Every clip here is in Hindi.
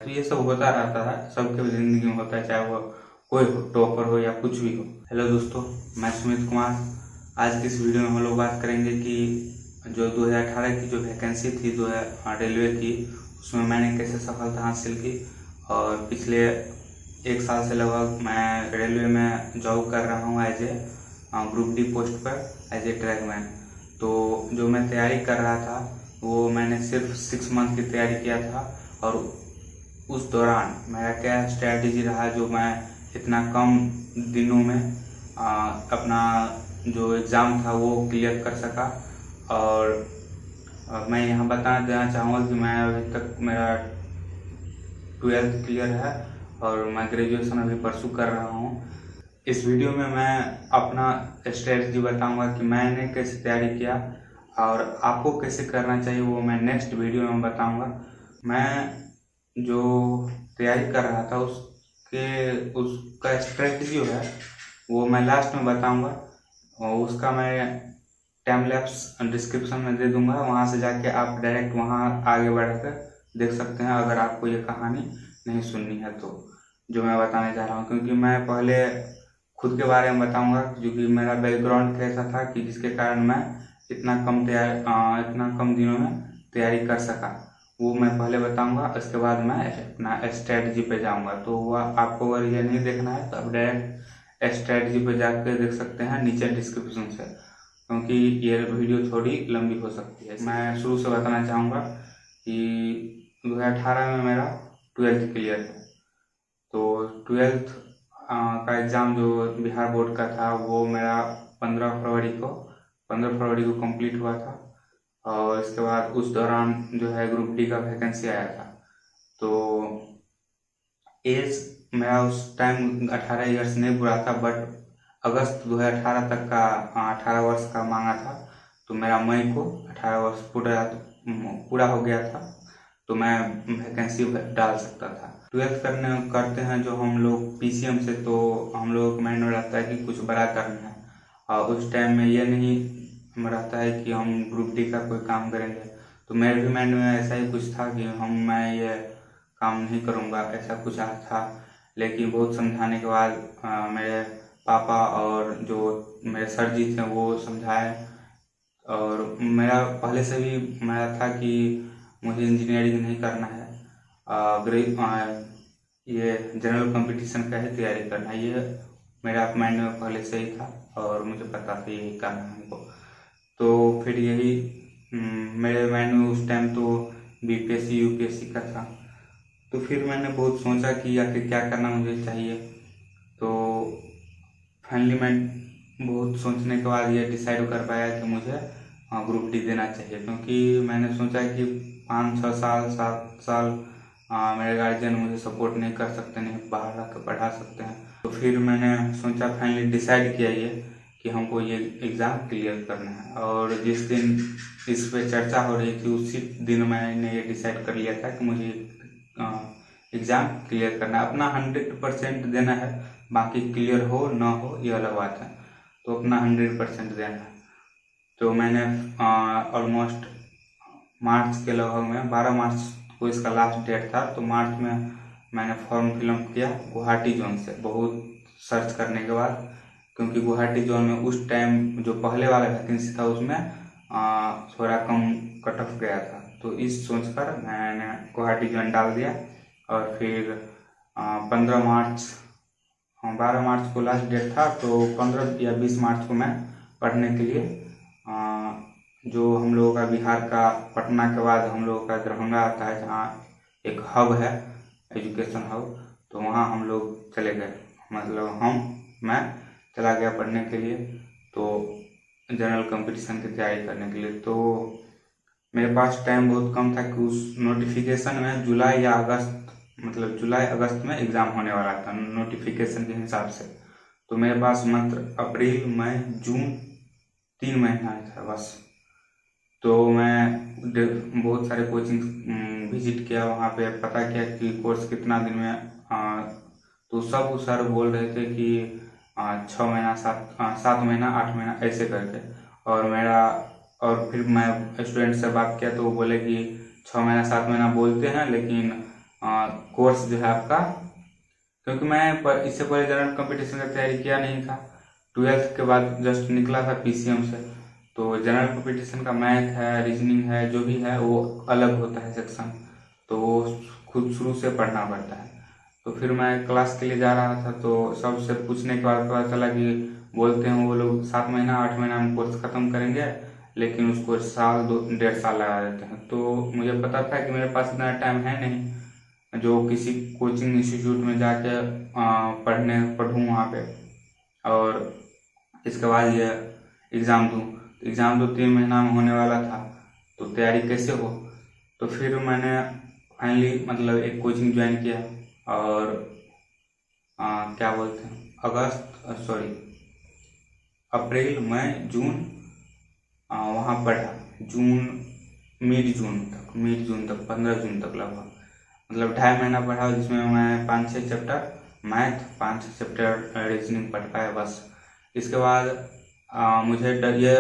तो ये सब होता रहता है, सबके ज़िंदगी में होता है, चाहे वो कोई हो, टॉपर हो या कुछ भी हो। हेलो दोस्तों, मैं सुमित कुमार। आज की इस वीडियो में हम लोग बात करेंगे कि जो 2018 की जो वैकेंसी थी रेलवे की, उसमें मैंने कैसे सफलता हासिल की। और पिछले 1 साल से लगभग मैं रेलवे में जॉब कर रहा हूँ as a group D post पर एज ए ट्रैकमैन। तो जो मैं तैयारी कर रहा था वो मैंने सिर्फ 6 मंथ की तैयारी किया था, और उस दौरान मेरा क्या स्ट्रैटेजी रहा जो मैं इतना कम दिनों में अपना जो एग्ज़ाम था वो क्लियर कर सका। और मैं यहाँ बता देना चाहूँगा कि मैं अभी तक मेरा 12th क्लियर है और मैं ग्रेजुएशन अभी परसू कर रहा हूँ। इस वीडियो में मैं अपना स्ट्रेटजी बताऊंगा कि मैंने कैसे तैयारी किया और आपको कैसे करना चाहिए, वो मैं नेक्स्ट वीडियो में बताऊंगा। मैं जो तैयारी कर रहा था उसका स्ट्रेटजी है वो मैं लास्ट में बताऊंगा, और उसका मैं टाइम लैप्स डिस्क्रिप्शन में दे दूंगा। वहाँ से जाके आप डायरेक्ट वहाँ आगे बढ़कर देख सकते हैं, अगर आपको ये कहानी नहीं सुननी है तो, जो मैं बताने जा रहा हूँ। क्योंकि मैं पहले खुद के बारे में बताऊंगा, क्योंकि मेरा बैकग्राउंड कैसा था कि जिसके कारण मैं इतना कम दिनों में तैयारी कर सका, वो मैं पहले बताऊंगा। उसके बाद मैं अपना स्ट्रेटजी पे जाऊंगा। तो वह आपको अगर ये नहीं देखना है तो आप डायरेक्ट स्ट्रेटजी पे जाकर देख सकते हैं नीचे डिस्क्रिप्शन से, क्योंकि ये वीडियो थोड़ी लंबी हो सकती है। मैं शुरू से बताना चाहूँगा कि 2018 में मेरा 12th क्लियर है। तो 12th का एग्ज़ाम जो बिहार बोर्ड का था वो मेरा 15 फरवरी को कंप्लीट हुआ था। और इसके बाद उस दौरान जो है ग्रुप डी का वैकेंसी आया था। तो एज मेरा उस टाइम 18 ईयर्स नहीं पूरा था, बट अगस्त 2018 तक का 18 वर्ष का मांगा था। तो मेरा मई को 18 वर्ष पूरा हो गया था, तो मैं वैकेंसी डाल सकता था। 12th करते हैं जो हम लोग पीसीएम से, तो हम लोग को माइंड में रहता है कि कुछ बड़ा करना है। और उस टाइम में ये नहीं रहता है कि हम ग्रुप डी का कोई काम करेंगे। तो मेरे भी माइंड में ऐसा ही कुछ था कि मैं ये काम नहीं करूँगा, ऐसा कुछ था। लेकिन बहुत समझाने के बाद मेरे पापा और जो मेरे सर जी थे वो समझाए। और मेरा पहले से भी मेरा था कि मुझे इंजीनियरिंग नहीं करना है, ये जनरल कंपटीशन का ही तैयारी करना है। ये मेरा माइंड में पहले से ही था और मुझे पता था यही करना है हमको। तो फिर यही मेरे माइंड में उस टाइम तो बीपीएससी यूपीएससी का था। तो फिर मैंने बहुत सोचा कि आखिर क्या करना मुझे चाहिए। तो फाइनली मैं बहुत सोचने के बाद ये डिसाइड कर पाया कि मुझे ग्रुप डी देना चाहिए। क्योंकि मैंने सोचा कि 5-6 साल 7 साल मेरे गार्जियन मुझे सपोर्ट नहीं कर सकते, नहीं बाहर आकर पढ़ा सकते हैं। तो फिर मैंने सोचा, फाइनली डिसाइड किया ये कि हमको ये एग्ज़ाम क्लियर करना है। और जिस दिन इस पे चर्चा हो रही थी उसी दिन मैंने ये डिसाइड कर लिया था कि मुझे एग्ज़ाम क्लियर करना है। अपना 100% देना है, बाकी क्लियर हो ना हो ये अलग बात है। तो अपना 100% देना है। तो मैंने ऑलमोस्ट मार्च के लगभग में 12 मार्च को इसका लास्ट डेट था। तो मार्च में मैंने फॉर्म फिलअप किया गुवाहाटी जोन से, बहुत सर्च करने के बाद। क्योंकि गुवाहाटी जोन में उस टाइम जो पहले वाला वैकेंसी था उसमें थोड़ा कम कट ऑफ गया था। तो इस सोचकर मैंने गुवाहाटी जोन डाल दिया। और फिर 15 मार्च 12 मार्च को लास्ट डेट था, तो 15 या 20 मार्च को मैं पढ़ने के लिए जो हम लोगों का बिहार का पटना के बाद हम लोगों का दरभंगा आता है, जहाँ एक हब है, एजुकेशन हब, तो वहाँ हम लोग चले गए। मतलब मैं चला गया पढ़ने के लिए, तो जनरल कंपटीशन की तैयारी करने के लिए। तो मेरे पास टाइम बहुत कम था कि उस नोटिफिकेशन में जुलाई या अगस्त, मतलब जुलाई अगस्त में एग्ज़ाम होने वाला था नोटिफिकेशन के हिसाब से। तो मेरे पास मात्र अप्रैल मई जून 3 महीना था बस। तो मैं बहुत सारे कोचिंग विजिट किया, वहाँ पे पता किया कि कोर्स कितना दिन में तो सब सर बोल रहे थे कि 6 महीना 7 महीना 8 महीना ऐसे करके। और फिर मैं स्टूडेंट से बात किया तो वो बोले कि 6 महीना 7 महीना बोलते हैं, लेकिन कोर्स जो है आपका, क्योंकि मैं इससे पहले जनरल कंपटीशन का तैयारी किया नहीं था। 12th के बाद जस्ट निकला था पीसीएम से। तो जनरल कंपटीशन का मैथ है, रीजनिंग है, जो भी है वो अलग होता है सेक्शन, तो वो खुद शुरू से पढ़ना पड़ता है। तो फिर मैं क्लास के लिए जा रहा था, तो सबसे पूछने के बाद पता चला कि बोलते हैं वो लोग 7 महीना 8 महीना में कोर्स ख़त्म करेंगे, लेकिन उसको साल 1.5 साल लगा देते हैं। तो मुझे पता था कि मेरे पास इतना टाइम है नहीं जो किसी कोचिंग इंस्टीट्यूट में जाके पढ़ूँ वहाँ पे, और इसके बाद ये एग्ज़ाम दूँ। एग्ज़ाम तो 3 महीना में होने वाला था, तो तैयारी कैसे हो। तो फिर मैंने फाइनली मतलब एक कोचिंग ज्वाइन किया, और क्या बोलते हैं अप्रैल मई जून वहाँ पढ़ा। मिड जून तक 15 जून तक लगभग, मतलब 2.5 महीना पढ़ा, जिसमें मैं 5-6 चैप्टर मैथ, 5-6 चैप्टर रीजनिंग पढ़ पाया बस। इसके बाद मुझे ये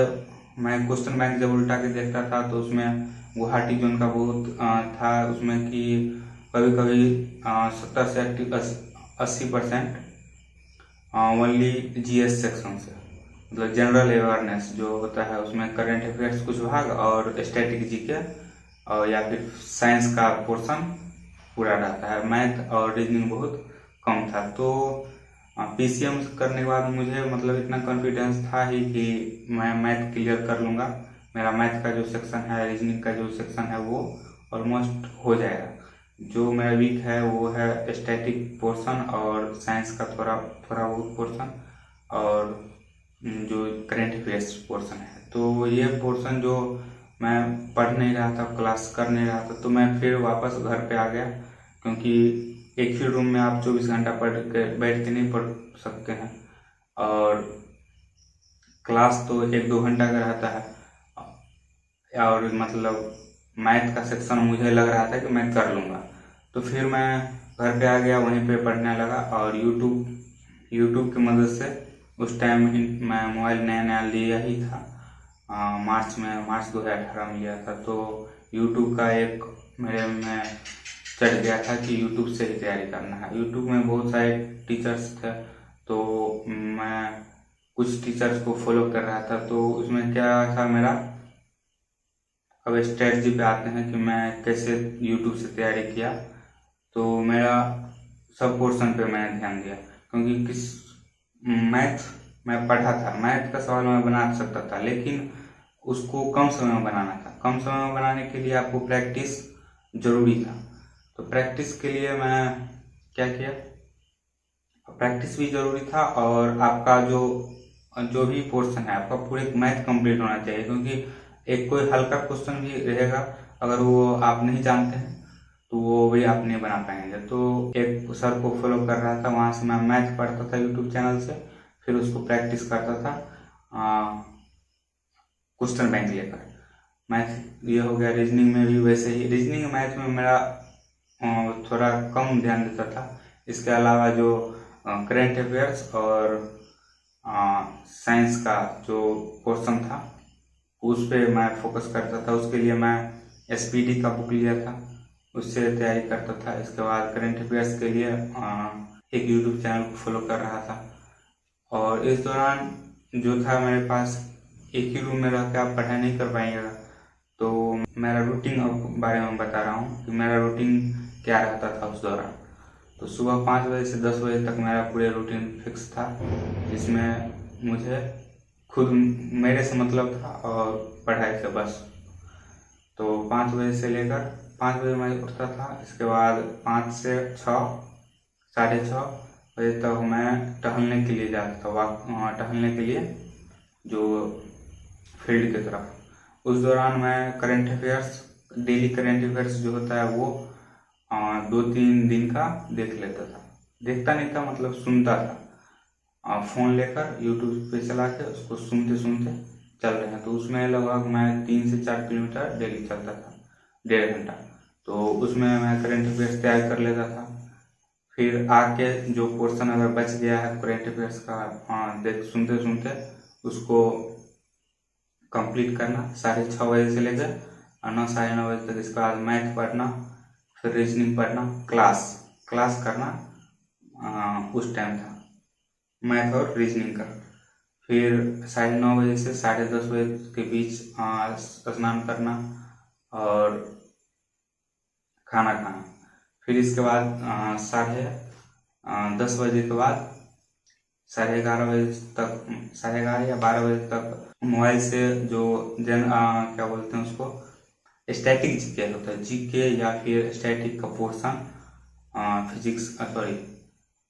मैं क्वेश्चन बैंक जब उल्टा के देखता था तो उसमें गुवाहाटी जोन का बहुत था उसमें कि कभी कभी 70 से 80% ओनली जीएस सेक्शन से, मतलब जनरल अवेयरनेस जो होता है उसमें करंट अफेयर्स कुछ भाग और स्टैटिक जीके और या फिर साइंस का पोर्शन पूरा रहता है। मैथ और रीजनिंग बहुत कम था। तो पीसीएम करने के बाद मुझे मतलब इतना कॉन्फिडेंस था ही कि मैं मैथ क्लियर कर लूँगा। मेरा मैथ का जो सेक्शन है, रीजनिंग का जो सेक्शन है वो ऑलमोस्ट हो जाएगा। जो मेरा वीक है वो है स्टैटिक पोर्शन और साइंस का थोड़ा बहुत पोर्शन, और जो करेंट अफेयर्स पोर्शन है। तो ये पोर्शन जो मैं पढ़ नहीं रहा था, क्लास कर नहीं रहा था, तो मैं फिर वापस घर पे आ गया, क्योंकि एक ही रूम में आप 24 घंटा बैठ के नहीं पढ़ सकते हैं, और क्लास तो 1-2 घंटा का रहता है। और मतलब मैथ का सेक्शन मुझे लग रहा था कि मैं कर लूँगा, तो फिर मैं घर पे आ गया, वहीं पे पढ़ने लगा। और यूट्यूब की मदद से उस टाइम मैं मोबाइल नया लिया ही था, मार्च 2018 में लिया था। तो यूट्यूब का एक मेरे में चढ़ गया था कि यूट्यूब से ही तैयारी करना है। यूट्यूब में बहुत सारे टीचर्स थे, तो मैं कुछ टीचर्स को फॉलो कर रहा था। तो उसमें क्या था मेरा, अब स्ट्रेटजी पे आते हैं कि मैं कैसे यूट्यूब से तैयारी किया। तो मेरा सब पोर्शन पे मैंने ध्यान दिया, क्योंकि मैथ मैं पढ़ा था, मैथ का सवाल मैं बना सकता था, लेकिन उसको कम समय में बनाना था। कम समय में बनाने के लिए आपको प्रैक्टिस जरूरी था। तो प्रैक्टिस के लिए मैं क्या किया, प्रैक्टिस भी जरूरी था, और आपका जो भी पोर्शन है आपका पूरे मैथ कंप्लीट होना चाहिए, क्योंकि एक कोई हल्का क्वेश्चन भी रहेगा, अगर वो आप नहीं जानते हैं तो वो भी आप नहीं बना पाएंगे। तो एक सर को फॉलो कर रहा था, वहाँ से मैं मैथ पढ़ता था यूट्यूब चैनल से, फिर उसको प्रैक्टिस करता था क्वेश्चन बैंक लेकर। मैथ ये हो गया। रीजनिंग में भी वैसे ही, रीजनिंग मैथ में मेरा थोड़ा कम ध्यान देता था। इसके अलावा जो करेंट अफेयर्स और साइंस का जो पोर्शन था उस पर मैं फोकस करता था। उसके लिए मैं एसपीडी का बुक लिया था, उससे तैयारी करता था। इसके बाद करेंट अफेयर्स के लिए एक यूट्यूब चैनल को फॉलो कर रहा था। और इस दौरान जो था मेरे पास, एक ही रूम में रह के आप पढ़ाई नहीं कर पाएंगे, तो मेरा रूटीन बारे में बता रहा हूँ कि मेरा रूटीन क्या रहता था उस दौरान। तो सुबह 5 बजे से 10 बजे तक मेरा पूरे रूटीन फिक्स था, जिसमें मुझे खुद मेरे से मतलब था और पढ़ाई से बस। तो 5 बजे से लेकर 5 बजे मैं उठता था। इसके बाद 5 से 6, 6:30 बजे तक मैं टहलने के लिए जाता था, टहलने के लिए जो फील्ड की तरफ। उस दौरान मैं current affairs, daily current affairs जो होता है वो 2-3 दिन का देख लेता था। देखता नहीं था, मतलब सुनता था, फ़ोन लेकर यूट्यूब पे चला के उसको सुनते चल रहे हैं। तो उसमें लगभग मैं 3 से 4 किलोमीटर डेली चलता था, 1.5 घंटा। तो उसमें मैं करंट अफेयर्स तैयार कर लेता था। फिर आके जो पोर्शन अगर बच गया है करंट अफेयर्स का, देख सुनते उसको कंप्लीट करना 6:30 बजे से लेकर 9, 9:30 बजे तक। इसके बाद मैथ पढ़ना, फिर रीजनिंग पढ़ना, क्लास क्लास करना, उस टाइम था मैथ और रीजनिंग का। फिर 9:30 से 10:30 के बीच स्नान करना और खाना खाना। फिर इसके बाद 10:30 के बाद 11:30 तक, 11:30 या 12 बजे तक मोबाइल से जो क्या बोलते हैं उसको, स्टैटिक जीके होता है, जीके या फिर स्टैटिक का पोर्शन, फिजिक्स सॉरी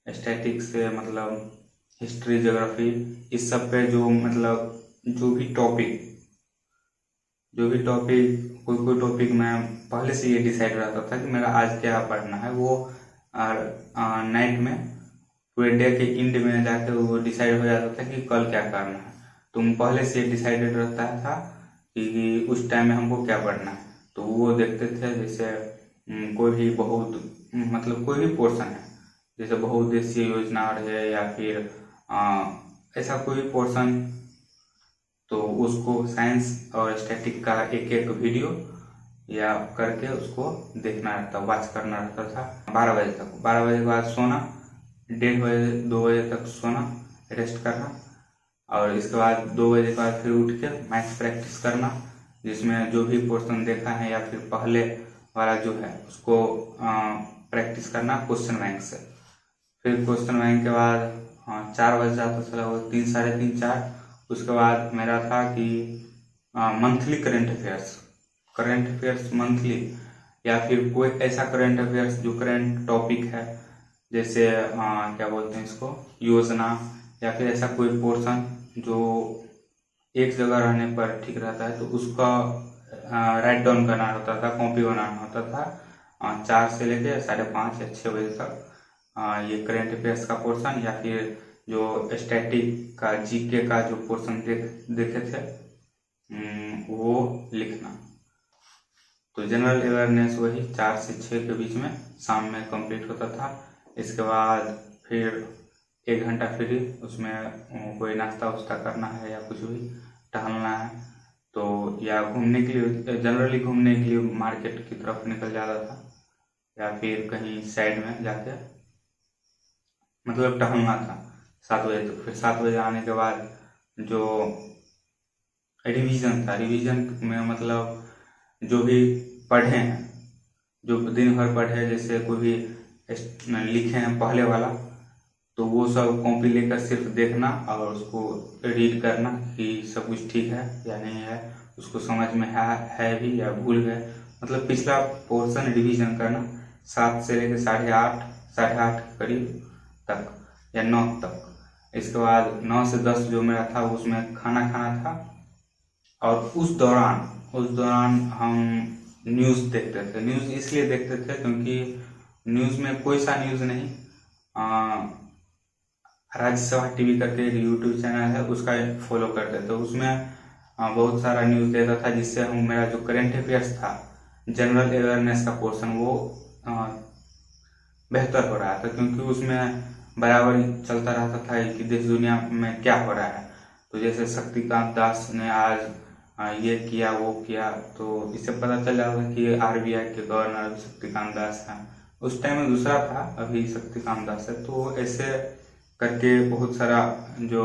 स्टैटिक से मतलब हिस्ट्री, ज्योग्राफी, इस सब पे जो मतलब जो भी टॉपिक कोई टॉपिक मैं पहले से ये डिसाइड रहता था कि मेरा आज क्या पढ़ना है, वो नाइट में पूरे डे के एंड में जाके वो डिसाइड हो जाता था कि कल क्या करना है। तो पहले से डिसाइडेड रहता था कि उस टाइम में हमको क्या पढ़ना है। तो वो देखते थे, जैसे कोई भी बहुत मतलब कोई भी पोर्शन है, जैसे बहुउद्देशीय योजना है या फिर ऐसा कोई पोर्शन, तो उसको साइंस और स्टैटिक का एक एक वीडियो या करके उसको देखना रहता, वॉच करना रहता था 12 बजे तक। 12 बजे के बाद सोना, 1:30 बजे 2 बजे तक सोना, रेस्ट करना, और इसके बाद 2 बजे के बाद फिर उठ के मैथ्स प्रैक्टिस करना, जिसमें जो भी पोर्शन देखा है या फिर पहले वाला जो है उसको प्रैक्टिस करना क्वेश्चन बैंक से। फिर क्वेश्चन बैंक के बाद 4 बज जाता था, वो 3, 3:30, 4। उसके बाद मेरा था कि मंथली करंट अफेयर्स मंथली, या फिर कोई ऐसा करंट अफेयर्स जो करंट टॉपिक है, जैसे क्या बोलते हैं इसको, योजना, या फिर ऐसा कोई पोर्शन जो एक जगह रहने पर ठीक रहता है, तो उसका राइट डाउन करना होता था, कॉपी बनाना होता था 4 से लेके 5:30 या 6 बजे तक। ये करंट अफेयर्स का पोर्शन, या फिर जो स्टैटिक का जीके का जो पोर्शन देखे थे वो लिखना। तो जनरल अवेयरनेस वही 4 से 6 के बीच में शाम में कंप्लीट होता था। इसके बाद फिर 1 घंटा फ्री, उसमें कोई नाश्ता वास्ता करना है या कुछ भी टहलना है, तो या घूमने के लिए, जनरली घूमने के लिए मार्केट की तरफ निकल जाता था, या फिर कहीं साइड में जाके मतलब टहलना था 7 बजे तक। फिर 7 बजे आने के बाद जो रिवीजन था, रिवीजन में मतलब जो भी पढ़े हैं, जो दिन भर पढ़े, जैसे कोई भी लिखे हैं पहले वाला, तो वो सब कॉपी लेकर सिर्फ देखना और उसको रीड करना कि सब कुछ ठीक है या नहीं है, उसको समझ में है भी या भूल गए, मतलब पिछला पोर्शन रिवीजन करना 7 से लेकर 8:30, 8:30 करीब तक या 9 तक। इसके बाद 9 से 10 जो मेरा था उसमें खाना खाना था, और उस दौरान हम न्यूज़ देखते थे। न्यूज़ इसलिए देखते थे क्योंकि न्यूज़ में कोई सा न्यूज़ नहीं, राज्यसभा टीवी करके एक यूट्यूब चैनल है, उसका फॉलो करते थे। उसमें बहुत सारा न्यूज़ देता था, जिससे हम मेरा जो करंट अफेयर्स था, जनरल अवेयरनेस का पोर्शन, वो बेहतर हो रहा था, क्योंकि उसमें बराबर चलता रहता था कि देश दुनिया में क्या हो रहा है। तो जैसे शक्तिकांत दास ने आज ये किया वो किया, तो इससे पता चल जाता कि RBI के गवर्नर शक्तिकांत दास हैं। उस टाइम में दूसरा था, अभी शक्तिकांत दास है। तो ऐसे करके बहुत सारा जो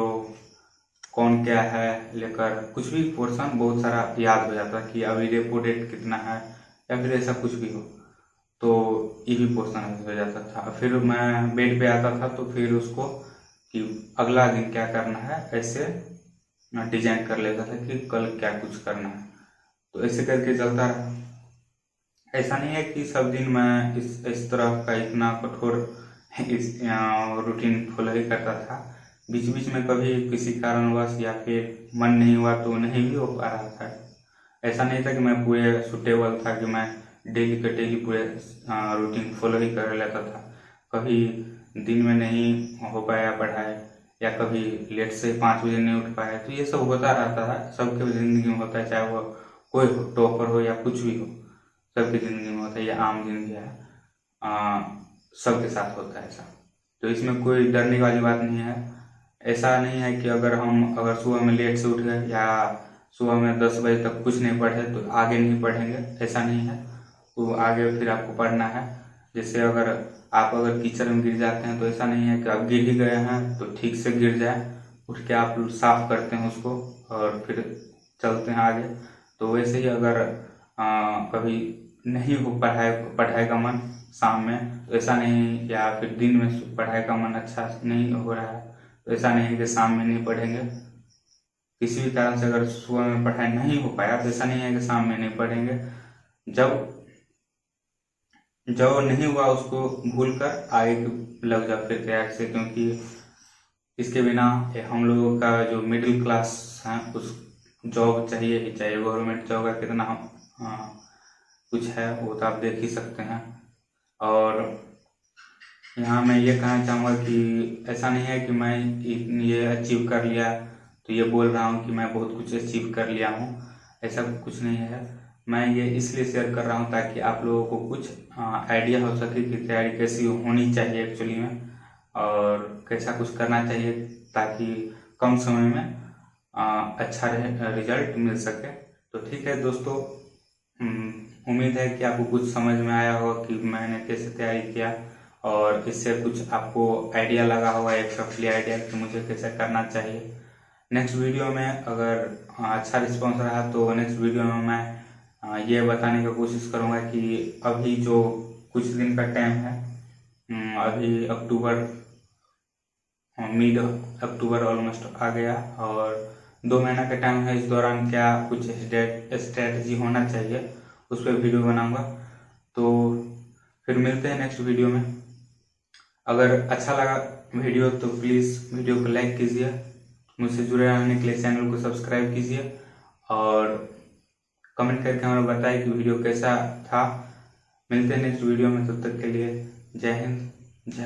कौन क्या है लेकर कुछ भी पोर्शन बहुत सारा याद हो जाता कि अभी रेपो रेट कितना है, या फिर ऐसा कुछ भी हो, तो ये भी पोर्शन हो जाता था। फिर मैं बेड पे आता था, तो फिर उसको कि अगला दिन क्या करना है ऐसे डिजाइन कर लेता था कि कल क्या कुछ करना है। तो ऐसे करके चलता रहा। ऐसा नहीं है कि सब दिन मैं इस तरह का इतना कठोर रूटीन फॉलो ही करता था। बीच बीच में कभी किसी कारणवश या फिर मन नहीं हुआ तो नहीं भी हो पा रहा था। ऐसा नहीं था कि मैं पूरे सुटेबल था कि मैं डेली के डेली पूरे रूटीन फॉलो ही कर लेता था। कभी दिन में नहीं हो पाया पढ़ाई, या कभी लेट से 5 बजे नहीं उठ पाया, तो ये सब होता रहता है, सबके ज़िंदगी में होता है, चाहे वो कोई टॉपर हो या कुछ भी हो, सबकी ज़िंदगी में होता है, ये आम जिंदगी है, सबके साथ होता है ऐसा। तो इसमें कोई डरने वाली बात नहीं है। ऐसा नहीं है कि अगर सुबह में लेट से उठ गए या सुबह में 10 बजे तक कुछ नहीं पढ़े तो आगे नहीं पढ़ेंगे, ऐसा नहीं है। वो आगे फिर आपको पढ़ना है। जैसे अगर कीचड़ में गिर जाते हैं तो ऐसा नहीं है कि आप गिर ही गए हैं तो ठीक से गिर जाए, उठ के आप साफ करते हैं उसको और फिर चलते हैं आगे। तो वैसे ही अगर कभी नहीं हो पढ़ाई का मन शाम में, तो ऐसा नहीं, या फिर दिन में पढ़ाई का मन अच्छा नहीं हो रहा है, तो ऐसा नहीं है कि शाम में नहीं पढ़ेंगे। किसी भी कारण से अगर सुबह में पढ़ाई नहीं हो पाया तो ऐसा नहीं है कि शाम में नहीं पढ़ेंगे। जब जो नहीं हुआ उसको भूल कर आगे लग जाओ फिर तैयारी से, क्योंकि इसके बिना हम लोगों का जो मिडिल क्लास है उस जॉब चाहिए ही चाहिए। गवर्नमेंट जॉब का कितना कुछ है वो तो आप देख ही सकते हैं। और यहाँ मैं ये कहना चाहूँगा कि ऐसा नहीं है कि मैं ये अचीव कर लिया तो ये बोल रहा हूँ कि मैं बहुत कुछ अचीव कर लिया हूँ, ऐसा कुछ नहीं है। मैं ये इसलिए शेयर कर रहा हूँ ताकि आप लोगों को कुछ आइडिया हो सके कि तैयारी कैसी होनी चाहिए एक्चुअली में, और कैसा कुछ करना चाहिए ताकि कम समय में अच्छा रिजल्ट मिल सके। तो ठीक है दोस्तों, उम्मीद है कि आपको कुछ समझ में आया होगा कि मैंने कैसे तैयारी किया, और इससे कुछ आपको आइडिया लगा होगा, एक रफली आइडिया कि मुझे कैसे करना चाहिए। नेक्स्ट वीडियो में अगर अच्छा रिस्पॉन्स रहा तो नेक्स्ट वीडियो में मैं ये बताने की कोशिश करूँगा कि अभी जो कुछ दिन का टाइम है, अभी अक्टूबर, मिड अक्टूबर ऑलमोस्ट आ गया और 2 महीना का टाइम है, इस दौरान क्या कुछ स्ट्रेटजी होना चाहिए उस पर वीडियो बनाऊंगा। तो फिर मिलते हैं नेक्स्ट वीडियो में। अगर अच्छा लगा वीडियो तो प्लीज़ वीडियो को लाइक कीजिए, मुझसे जुड़े रहने के लिए चैनल को सब्सक्राइब कीजिए और कमेंट करके हमें बताइए कि वीडियो कैसा था। मिलते हैं नेक्स्ट वीडियो में, तब तक के लिए जय हिंद, जय